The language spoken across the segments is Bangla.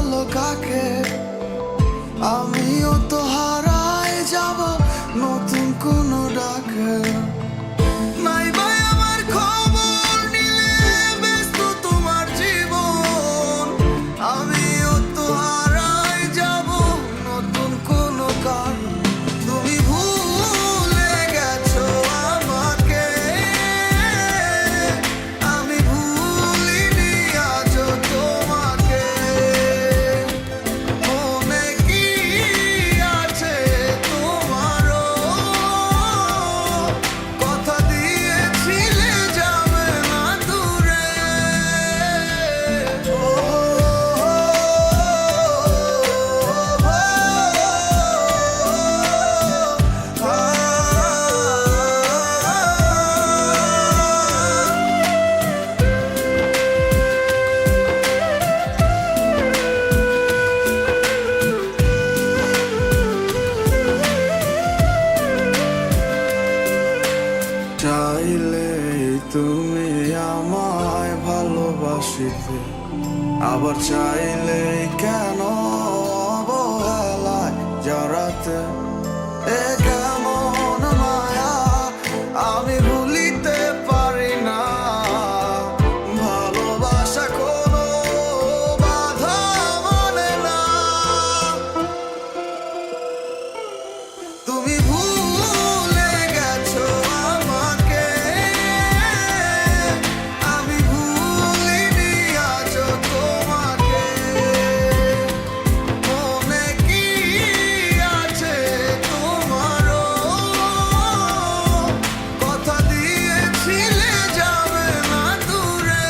বলো কাকে, আমিও তো হারায় যাব নতুন কোনো ডাকে। নাই ভাই আমার খবর নিলে ব্যস্ত তোমার জীবন, আমিও তো হারায় যাব নতুন কোনো কারণ। তুমি ভুলে গেছো আমাকে, আমি ভুলিনি আজও তোমাকে। মনে কি আছে তোমারও, কথা দিয়েছিলে যাবে না দূরে। চাইলেই তুমি আমায় ভালোবাসিতে, আবার চাইলেই কেন অবহেলায় জড়াতে। এ কেমন মায়া আমি ভুলিতে পারি না, ভালোবাসা কোনো বাধা মানে না। তুমি ভুলে গেছো আমাকে, আমি ভুলিনি আজও তোমাকে। মনে কি আছে তোমারও, কথা দিয়েছিলে যাবে না দূরে।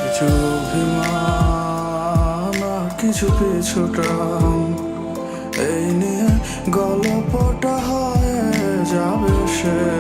কিছু অভিমান আর কিছু পিছুটান, এই নিয়ে গল্পটা হয়ে যাবে শেষ।